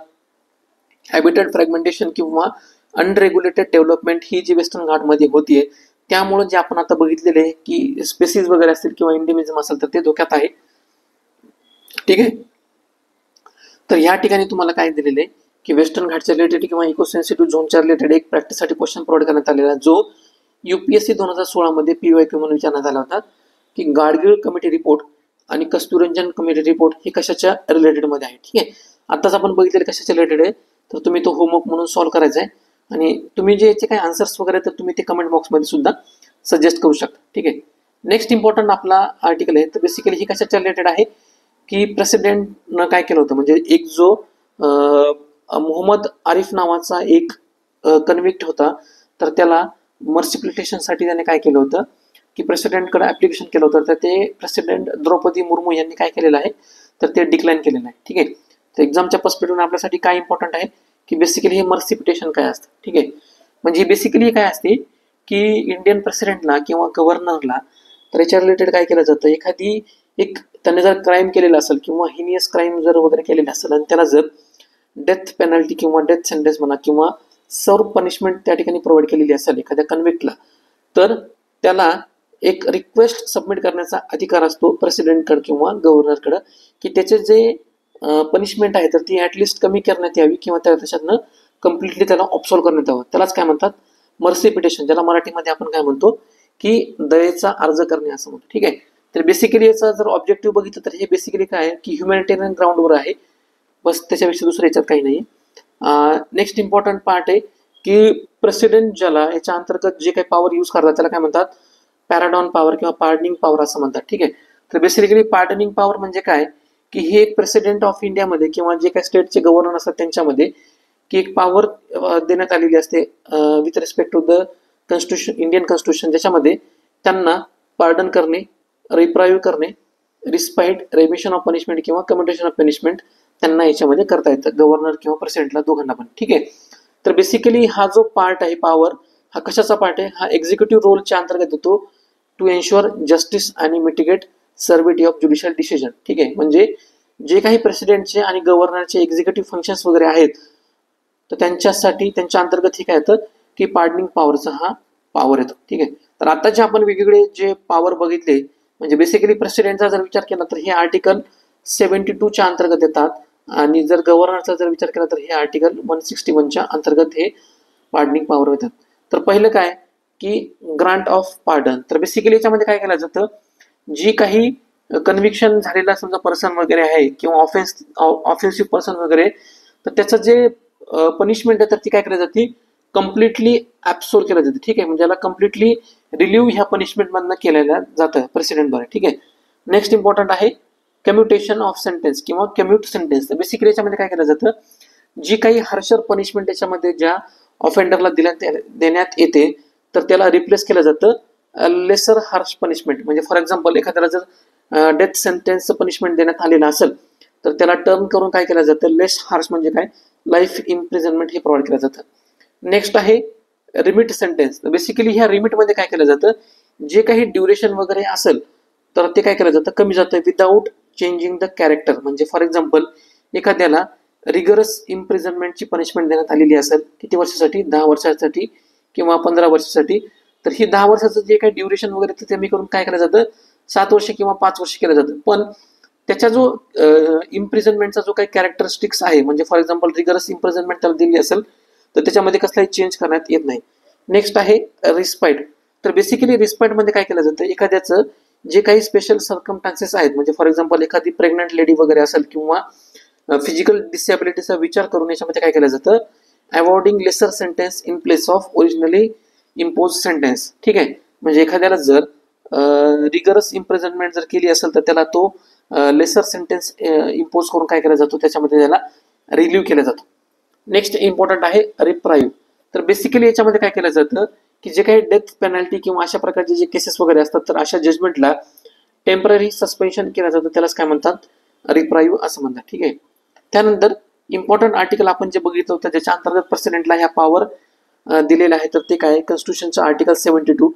[SPEAKER 1] हॅबिटेट फ्रॅगमेंटेशन किंवा अनरेग्युलेटेड डेव्हलपमेंट ही जी वेस्टर्न घाटमध्ये होतीये त्यामुळे जे आपण आता बघितलेले की स्पेसीज वगैरे असतील किंवा इंडिमिझम असेल तर ते धोक्यात आहे. ठीक आहे. तर या ठिकाणी तुम्हाला काय दिलेलं आहे की वेस्टर्न घाटच्या रिलेटेड किंवा इको सेन्सिटिव्ह झोनच्या रिलेटेड एक प्रॅक्टिससाठी क्वेश्चन प्रोव्हाइड करण्यात आलेला जो UPSC 2016 मध्ये PYQ म्हणून विचारण्यात आला होता की गाडगीळ कमिटी रिपोर्ट आणि कस्तुरंजन कमिटी रिपोर्ट हे कशाच्या रिलेटेडमध्ये आहे. ठीक आहे. आताच आपण बघितलेले कशाच्या रिलेटेड आहे तर तुम्ही तो होमवर्क म्हणून सॉल्व्ह करायचा आहे आणि तुम्ही जे याचे काही आन्सर्स वगैरे तर तुम्ही ते कमेंट बॉक्समध्ये सुद्धा सजेस्ट करू शकता. ठीक आहे. नेक्स्ट इम्पॉर्टंट आपला आर्टिकल आहे तर बेसिकली ही कशाच्या रिलेटेड आहे की प्रेसिडेंटनं काय केलं होतं, म्हणजे एक जो मोहम्मद आरिफ नावाचा एक कन्व्हिक्ट होता तर त्याला मर्सिप्लिटेशनसाठी त्याने काय केलं होतं की प्रेसिडेंटकडे ऍप्लिकेशन केलं होतं. तर ते प्रेसिडेंट द्रौपदी मुर्मू यांनी काय केलेलं आहे तर ते डिक्लाइन केलेलं आहे. ठीक आहे. तर एक्झामच्या पर्स्पेक्टिव्ह आपल्यासाठी काय इम्पॉर्टंट आहे की बेसिकली हे मर्सिप्लिटेशन काय असतं. ठीक आहे. म्हणजे बेसिकली काय असते की इंडियन प्रेसिडेंटला किंवा गव्हर्नरला तर याच्या रिलेटेड काय केलं जातं, एखादी एक त्याने जर क्राईम केलेला असेल किंवा हिनियस क्राईम जर वगैरे केलेला असेल आणि त्याला जर डेथ पेनल्टी किंवा डेथ सेंटेन्स म्हणा किंवा सर्व पनिशमेंट त्या ठिकाणी प्रोव्हाइड केलेली असेल एखाद्या कन्व्हिक्टला तर त्याला एक रिक्वेस्ट सबमिट करण्याचा अधिकार असतो प्रेसिडेंटकडे किंवा गव्हर्नरकडे की त्याचे जे पनिशमेंट आहे तर ती ॲटलिस्ट कमी करण्यात यावी किंवा त्याच्यातनं कम्प्लिटली त्याला ऑब्सॉल्व करण्यात यावं. त्यालाच काय म्हणतात मर्सी पिटिशन, ज्याला मराठीमध्ये आपण काय म्हणतो की दयेचा अर्ज करणे असं म्हणतो. ठीक आहे. तर बेसिकली याचा जर ऑब्जेक्टिव्ह बघितलं तर हे बेसिकली काय आहे की ह्युमॅनिटेरियन ग्राउंडवर आहे, बस त्याच्यापेक्षा दुसऱ्या याच्यात काही नाही. नेक्स्ट इम्पॉर्टंट पार्ट आहे की प्रेसिडेंट ज्याला याच्या अंतर्गत जे काही पॉवर यूज करतात त्याला काय म्हणतात, पॅराडॉन पॉवर किंवा पार्डनिंग पॉवर असं म्हणतात. ठीक आहे. तर बेसिकली पार्डनिंग पॉवर म्हणजे काय की हे एक प्रेसिडेंट ऑफ इंडियामध्ये किंवा जे काही स्टेटचे गव्हर्नर असतात त्यांच्यामध्ये की एक पॉवर देण्यात आलेली असते with respect to the constitution, Indian constitution, ज्याच्यामध्ये त्यांना पार्डन करणे, रिप्राईव्ह करणे, रिस्पाईट, रेमिशन ऑफ पनिशमेंट किंवा कम्युटेशन ऑफ पनिशमेंट त्यांना याच्यामध्ये करता येतं, गव्हर्नर किंवा प्रेसिडेंटला दोघांना पण. ठीक आहे. तर बेसिकली हा जो पार्ट आहे पॉवर, हा कशाचा पार्ट आहे, हा एक्झिक्युटिव्ह रोलच्या अंतर्गत येतो टू एन्श्युअर जस्टिस आणि मिटिगेट सर्व्हिटी ऑफ ज्युडिशियल डिसिजन. ठीक आहे. म्हणजे जे काही प्रेसिडेंटचे आणि गव्हर्नरचे एक्झिक्युटिव्ह फंक्शन्स वगैरे आहेत तर त्यांच्यासाठी त्यांच्या अंतर्गत हे काय येतं की पार्डनिंग पॉवरचा हा पॉवर येतो. ठीक आहे. तर आता जे आपण वेगवेगळे जे पॉवर बघितले म्हणजे बेसिकली प्रेसिडेंटचा जर विचार केला तर हे आर्टिकल 72च्या अंतर्गत येतात आणि जर गव्हर्नरचा जर विचार केला तर हे आर्टिकल 161च्या अंतर्गत हे पार्डनिंग पॉवर येतात. तर पहिलं काय की ग्रांट ऑफ पार्डन. तर बेसिकली याच्यामध्ये काय केलं जातं, जी काही कन्व्हिक्शन झालेला समजा पर्सन वगैरे आहे किंवा ऑफेन्सिव्ह पर्सन वगैरे, तर त्याचं जे पनिशमेंट आहे तर ती काय केली जाते, कम्प्लिटली ऍब्सोर्ब केलं जाते. ठीक आहे. म्हणजे याला कम्प्लिटली रिलीव्ह ह्या पनिशमेंट मधनं केलेल्या जातं प्रेसिडेंटद्वारे. ठीक आहे. नेक्स्ट इम्पॉर्टंट आहे कम्युटेशन ऑफ सेंटेन्स किंवा कम्युट सेंटेन्स. तर बेसिकली याच्यामध्ये काय केलं जातं, जी काही हार्शर पनिशमेंट याच्यामध्ये ज्या ऑफेंडरला देण्यात येते तर त्याला रिप्लेस केलं जातं लेसर हार्श पनिशमेंट. म्हणजे फॉर एक्झाम्पल एखाद्याला जर डेथ सेंटेन्सचं पनिशमेंट देण्यात आलेलं असेल तर त्याला टर्न करून काय केलं जातं, लेस हार्श म्हणजे काय, लाईफ इम्प्रिझनमेंट हे प्रोव्हाइड केलं जातं. नेक्स्ट आहे रिमिट सेंटेन्स. बेसिकली ह्या रिमिटमध्ये काय केलं जातं, जे काही ड्युरेशन वगैरे असेल तर ते काय केलं जातं, कमी जातं विदाऊट चेंजिंग द कॅरेक्टर. म्हणजे फॉर एक्झाम्पल एखाद्याला रिगरस इम्प्रिझनमेंटची पनिशमेंट देण्यात आलेली असेल, किती वर्षासाठी, 10 वर्षासाठी किंवा 15 वर्षासाठी, तर ही 10 वर्षाचं जे काही ड्युरेशन वगैरे ते कमी करून काय केलं जातं, 7 वर्ष किंवा 5 वर्ष केलं जातं. पण त्याचा जो इम्प्रिझनमेंटचा जो काही कॅरेक्टरिस्टिक्स आहे, म्हणजे फॉर एक्झाम्पल रिगरस इम्प्रिझनमेंट त्याला दिली असेल तर त्याच्यामध्ये कसलाही चेंज करण्यात येत नाही. नेक्स्ट आहे रिस्पाईट. तर बेसिकली रिस्पाईट मध्ये काय केलं जातं, एखाद्याचं जे काही स्पेशल सर्कमस्टान्सेस आहेत, म्हणजे फॉर एक्झाम्पल एखादी प्रेग्नंट लेडी वगैरे असेल किंवा फिजिकल डिसॅबिलिटीचा विचार करून याच्यामध्ये काय केलं जातं, awarding lesser sentence in place of originally impose sentence. ठीक आहे. म्हणजे एखाद्याला जर रिगरस इम्प्रिझनमेंट जर केली असेल तर त्याला तो लेसर सेंटेन्स इम्पोज करून काय केला जातो, त्याच्यामध्ये त्याला रिलीव्ह केला जातो. नेक्स्ट इम्पॉर्टंट आहे रिप्राईव्ह. तर बेसिकली याच्यामध्ये काय केलं जातं की जे काही डेथ पेनल्टी किंवा अशा प्रकारचे जे केसेस वगैरे असतात तर अशा जजमेंटला टेम्पररी सस्पेन्शन केलं जातं, त्यालाच काय म्हणतात, रिप्राईव्ह असं म्हणतात. ठीक आहे. त्यानंतर इम्पॉर्टंट आर्टिकल आपण जे बघितलं होतं ज्याच्या अंतर्गत प्रेसिडेंटला ह्या पॉवर दिलेला आहे तर ते काय, कॉन्स्टिट्यूशनचं आर्टिकल 72.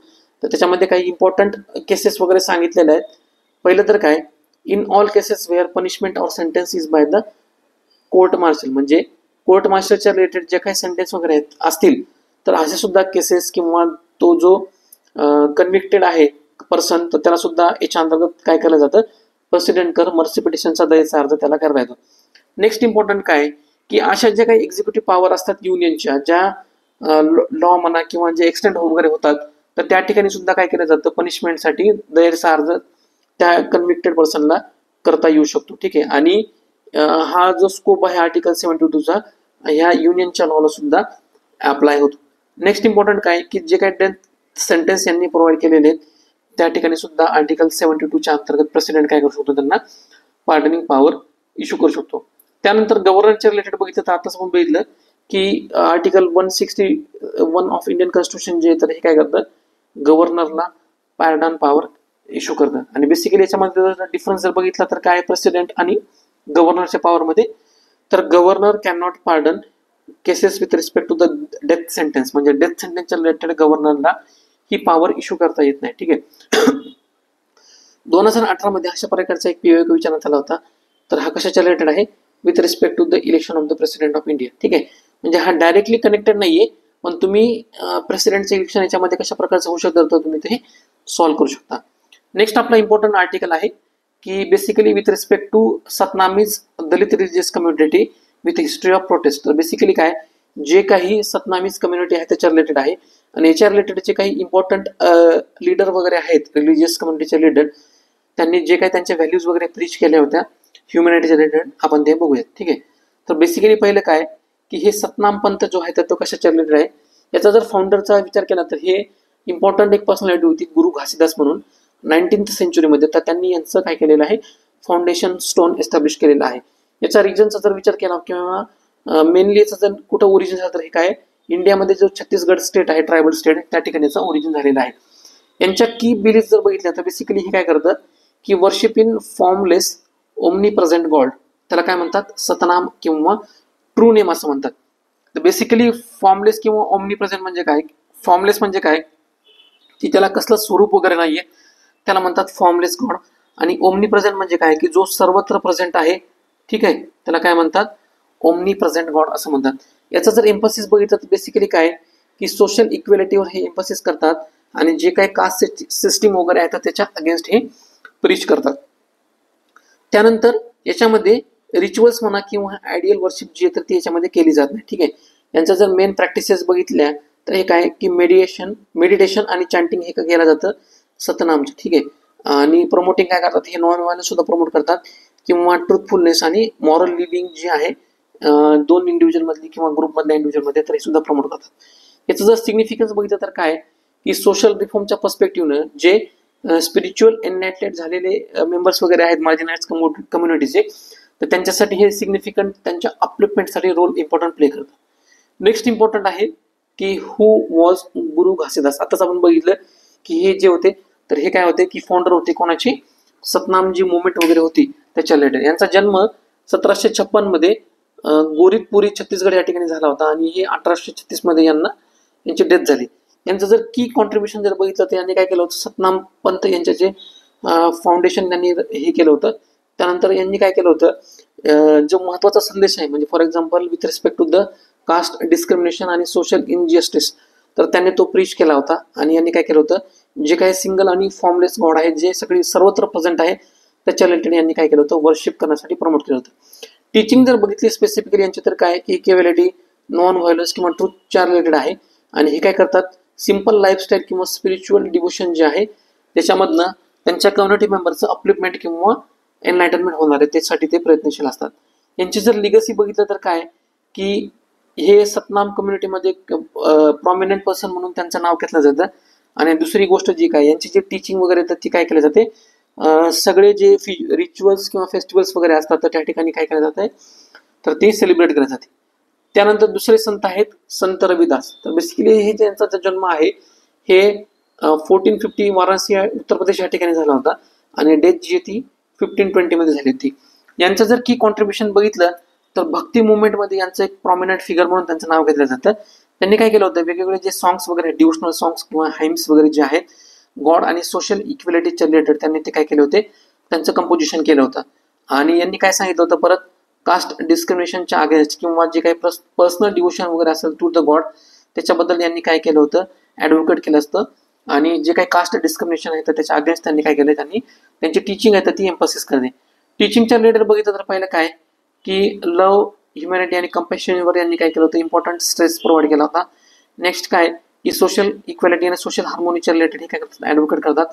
[SPEAKER 1] तर त्याच्यामध्ये काही इम्पॉर्टंट केसेस वगैरे सांगितलेले आहेत. पहिलं तर काय, in all cases where punishment or sentence is by the court martial. म्हणजे कोर्ट मार्शलच्या रिलेटेड जे काही सेंटेन्स वगैरे असतील तर असे सुद्धा केसेस किंवा तो जो कन्व्हिक्टेड आहे पर्सन तर त्याला सुद्धा याच्या अंतर्गत काय केलं जातं, प्रेसिडेंट कर मर्सी पिटिशनचा दयेचा अर्ज त्याला करता येतो. नेक्स्ट इम्पॉर्टंट काय की अशा ज्या काही एक्झिक्युटिव्ह पॉवर असतात युनियनच्या, ज्या लॉ म्हणा किंवा जे एक्सटेंड वगैरे होतात तर त्या ठिकाणी सुद्धा काय केलं जातं, पनिशमेंटसाठी दयेचा अर्ज त्या कन्व्हिक्टेड पर्सनला करता येऊ शकतो. ठीक आहे. आणि हा जो स्कोप आहे आर्टिकल 72चा ह्या युनियनच्या लॉला सुद्धा अप्लाय होतो. नेक्स्ट इम्पॉर्टंट काय की जे काही डेथ सेंटेन्स यांनी प्रोव्हाइड केलेले आहेत त्या ठिकाणी सुद्धा आर्टिकल 72च्या अंतर्गत प्रेसिडेंट काय करू शकतो, त्यांना पार्डनिंग पॉवर इश्यू करू शकतो. त्यानंतर गव्हर्नरच्या रिलेटेड बघितलं तर आताच आपण बघितलं की आर्टिकल 161 ऑफ इंडियन कॉन्स्टिट्यूशन जे तर हे काय करतं, गव्हर्नरला पार्डन पॉवर इश्यू करतं. आणि बेसिकली याच्यामध्ये डिफरन्स जर बघितला तर काय प्रेसिडेंट आणि गव्हर्नरच्या पॉवरमध्ये, तर governor can not pardon cases with respect to the death sentence. म्हणजे डेथ सेंटेन्सच्या रिलेटेड गव्हर्नरला ही पॉवर इश्यू करता येत नाही. ठीक आहे. 2018 मध्ये अशा प्रकारचा एक पीओ विचारण्यात आला होता. तर हा कशाच्या रिलेटेड आहे, with respect to the election of the president of India. ठीक आहे. म्हणजे हा डायरेक्टली कनेक्टेड नाहीये पण तुम्ही प्रेसिडेंटचं इलेक्शन याच्यामध्ये कशा प्रकारचं होऊ शकतं तर तुम्ही ते सॉल्व्ह करू शकता. नेक्स्ट आपला इम्पॉर्टंट आर्टिकल आहे की basically with respect to Satnamis Dalit religious community with history of protest. तर बेसिकली काय, जे काही सतनामीज कम्युनिटी आहे त्याच्या रिलेटेड आहे आणि याच्या रिलेटेड जे काही इम्पॉर्टंट लीडर वगैरे आहेत रिलिजियस कम्युनिटीचे लीडर त्यांनी जे काही त्यांच्या व्हॅल्यूज वगैरे प्रीच केल्या होत्या ह्युमॅनिटीच्या रिलेटेड आपण ते बघूयात. ठीक आहे. तर बेसिकली पहिलं काय की हे सतनाम पंथ जो आहे तर तो कशाच्या रिलेटेड आहे. याचा जर फाउंडरचा विचार केला तर हे इम्पॉर्टंट एक पर्सनॅलिटी होती गुरु घासीदास म्हणून 19th सेंचुरीमध्ये. तर त्यांनी यांचं काय केलेलं आहे फाउंडेशन स्टोन एस्टॅब्लिश केलेलं आहे. याचा रिजनचा जर विचार केला किंवा मेनली याचं जर कुठं ओरिजिन झालं तर हे काय इंडियामध्ये जो छत्तीसगड स्टेट आहे ट्रायबल स्टेट त्या ठिकाणी याचं ओरिजिन झालेलं आहे. यांच्या की बिलीफ जर बघितल्या तर बेसिकली हे काय करतं की worship in formless omni present God त्याला काय म्हणतात सतनाम किंवा ट्रू नेम असं म्हणतात. तर बेसिकली फॉर्मलेस किंवा ओमनी प्रेझेंट म्हणजे काय फॉर्मलेस म्हणजे काय की त्याला कसलं स्वरूप वगैरे नाहीये त्याला म्हणतात फॉर्मलेस गॉड. आणि ओमनी प्रेझेंट म्हणजे काय की जो सर्वत्र प्रेझेंट आहे. ठीक आहे. त्याला काय म्हणतात ओमनी प्रेझेंट गॉड असं म्हणतात. याचा जर एम्फसिस बघितलं तर बेसिकली काय की सोशल इक्वेलिटीवर हे एम्फसिस करतात आणि जे काही कास्ट सिस्टीम वगैरे आहे तर त्याच्या अगेन्स्ट हे प्रीच करतात. त्यानंतर याच्यामध्ये रिच्युअल्स म्हणा किंवा आयडियल वर्शिप जी आहे तर ती याच्यामध्ये केली जात नाही. ठीक आहे. यांच्या जर मेन प्रॅक्टिसेस बघितल्या तर हे काय की मेडिटेशन आणि चॅन्टिंग हे केलं जातं सतनामचं. ठीक आहे. आणि प्रमोटिंग काय करतात हे नॉन व्हायलन्स सुद्धा प्रमोट करतात किंवा ट्रुथफुलनेस आणि मॉरल लिव्हिंग जे आहे दोन इंडिव्हिज्युअल मधली किंवा ग्रुप मधल्या इंडिव्हिज्युअल मध्ये तर हे सुद्धा प्रमोट करतात. याचं जर सिग्निफिकन्स बघितलं तर काय की सोशल रिफॉर्मच्या पर्स्पेक्टिव्हनं जे स्पिरिच्युअल एनलाइटलेड झालेले मेंबर्स वगैरे आहेत मार्जिनाइज कम्युनिटीचे तर त्यांच्यासाठी हे सिग्निफिकंट त्यांच्या अपलिफ्टमेंटसाठी रोल इम्पॉर्टंट प्ले करतात. नेक्स्ट इम्पॉर्टंट आहे की हु वॉज गुरु घासीदास. आताच आपण बघितलं की हे जे होते तर हे काय होते की फाउंडर होते कोणाची सतनाम जी मुवमेंट वगैरे होती त्याच्या रिलेटेड. यांचा जन्म 1756 मध्ये गोरितपुरी छत्तीसगड या ठिकाणी झाला होता आणि हे 1836 मध्ये यांची डेथ झाली. यांचं जर की कॉन्ट्रीब्युशन जर बघितलं तर यांनी काय केलं होतं सतनाम पंथ यांच्या जे फाउंडेशन त्यांनी हे केलं होतं. त्यानंतर यांनी काय केलं होतं जो महत्वाचा संदेश आहे म्हणजे for example with respect to the caste discrimination आणि सोशल इनजस्टिस तर त्यांनी तो प्रीच केला होता. आणि यांनी काय केलं होतं जे काही सिंगल आणि फॉर्मलेस गॉड आहे जे सगळी सर्वत्र प्रेझेंट आहे त्याच्या रिलेटेड यांनी काय केलं होतं वर्शिप करण्यासाठी प्रमोट केलं होतं. टीचिंग जर बघितली स्पेसिफिकली यांची तर काय की इक्वेलिटी नॉन व्हायलन्स किंवा ट्रूथच्या रिलेटेड आहे. आणि हे काय करतात सिम्पल लाईफस्टाईल किंवा स्पिरिच्युअल डिव्होशन जे आहे त्याच्यामधनं त्यांच्या कम्युनिटी मेंबरचं अपलिफ्टमेंट किंवा एनलाइटनमेंट होणार आहे त्यासाठी ते प्रयत्नशील असतात. यांची जर लिगसी बघितलं तर काय की हे सतनाम कम्युनिटीमध्ये प्रॉमिनंट पर्सन म्हणून त्यांचं नाव घेतलं जातं. आणि दुसरी गोष्ट जी काय यांची जी टीचिंग वगैरे तर ती काय केली जाते सगळे जे रिच्युअल्स किंवा फेस्टिवल्स वगैरे असतात तर त्या ठिकाणी काय केलं जाते तर ते सेलिब्रेट केले जाते. त्यानंतर दुसरे संत आहेत संत रविदास. तर बेसिकली हे ज्यांचा जन्म आहे हे 1450 वाराणसी उत्तर प्रदेश या ठिकाणी झाला होता आणि डेथ जी आहे ती 1520 मध्ये झाली होती. यांचं जर की कॉन्ट्रीब्युशन बघितलं तर भक्ती मुवमेंटमध्ये यांचं एक प्रॉमिनंट फिगर म्हणून त्यांचं नाव घेतलं जातं. त्यांनी काय केलं होतं वेगवेगळे जे सॉंग्स वगैरे डिव्होशनल सॉंग्स किंवा हाइम्स वगैरे जे आहेत गॉड आणि सोशल इक्वेलिटीच्या रिलेटेड त्यांनी ते काय केले होते त्यांचं कंपोजिशन केलं होतं. आणि यांनी काय सांगितलं होतं परत कास्ट डिस्क्रिमिनेशनच्या अगेन्स्ट किंवा जे काही पर्सनल डिव्होशन वगैरे असेल टू द गॉड त्याच्याबद्दल यांनी काय केलं होतं ॲडव्होकेट केलं असतं. आणि जे काही कास्ट डिस्क्रिमिनेशन आहे तर त्याच्या अगेन्स्ट त्यांनी काय केलं त्यांनी त्यांची टीचिंग आहे तर ती एम्फसिस करते. टीचिंगच्या रिलेटेड बघितलं तर पहिलं काय की लव ह्युमॅनिटी आणि कंपॅशनवर यांनी काय केलं होतं इम्पॉर्टंट स्ट्रेस प्रोव्हाइड केला होता. नेक्स्ट काय की सोशल इक्वेलिटी आणि सोशल हार्मोनीच्या रिलेटेड हे काय करतात ॲडव्होकेट करतात.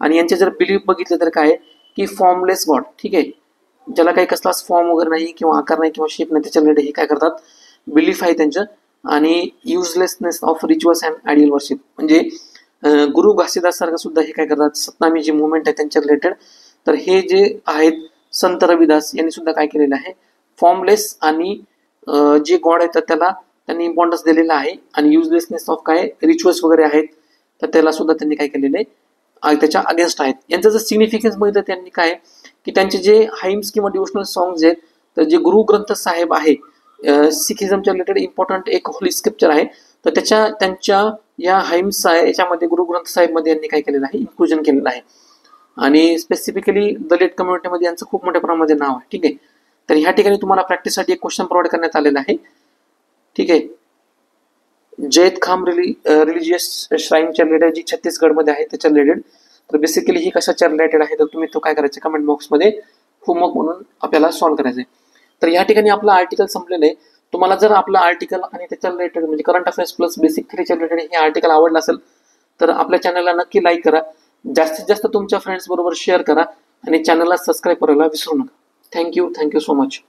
[SPEAKER 1] आणि यांचे जर बिलीफ बघितले तर काय की फॉर्मलेस गॉड ठीक आहे ज्याला काही कसलाच फॉर्म वगैरे नाही किंवा आकार नाही किंवा शेप नाही त्याच्या रिलेटेड हे काय करतात बिलीफ आहे त्यांचं. आणि uselessness of rituals and idol worship म्हणजे गुरु घासीदास सारखं सुद्धा हे काय करतात सतनामी जी मुवमेंट आहे त्यांच्या रिलेटेड. तर हे जे आहेत संत रविदास यांनी सुद्धा काय केलेलं आहे फॉर्मलेस आणि जे गॉड आहेत तर त्याला त्यांनी इम्पॉर्टन्स दिलेला आहे. आणि युजलेसनेस ऑफ काय रिच्युअल्स वगैरे आहेत तर त्याला सुद्धा त्यांनी काय केलेलं आहे त्याच्या अगेन्स्ट आहेत. यांचं जर सिग्निफिकन्स बघितलं त्यांनी काय की त्यांचे जे हाइम्स किंवा डिव्होशनल सॉंग्स आहेत तर जे गुरु ग्रंथ साहेब आहे सिखिझमच्या रिलेटेड इम्पॉर्टंट एक होली स्क्रिप्चर आहे तर त्यांच्या या हाइम्स आहे याच्यामध्ये गुरु ग्रंथ साहेब मध्ये यांनी काय केलेलं आहे इन्क्लुजन केलेलं आहे. आणि स्पेसिफिकली दलित कम्युनिटीमध्ये यांचं खूप मोठ्या प्रमाणामध्ये नाव आहे. ठीक आहे. तर ह्या ठिकाणी तुम्हाला प्रॅक्टिससाठी एक क्वेश्चन प्रोव्हाइड करण्यात आलेला आहे. ठीक आहे. जैत खाम रिलिजियस श्राईनच्या रिलेटेड जी छत्तीसगडमध्ये आहे त्याच्या रिलेटेड तर बेसिकली ही कशाच्या रिलेटेड आहे तर तुम्ही तो काय करायचं कमेंट बॉक्समध्ये होमवर्क म्हणून आपल्याला सॉल्व्ह करायचं आहे. तर या ठिकाणी आपलं आर्टिकल संपलेलं आहे. तुम्हाला जर आपलं आर्टिकल आणि त्याच्या रिलेटेड म्हणजे करंट अफेअर्स प्लस बेसिक थ्रीच्या रिलेटेड हे आर्टिकल आवडलं असेल तर आपल्या चॅनलला नक्की लाईक करा. जास्तीत जास्त तुमच्या फ्रेंड्स बरोबर शेअर करा आणि चॅनलला सबस्क्राईब करायला विसरू नका. Thank you so much.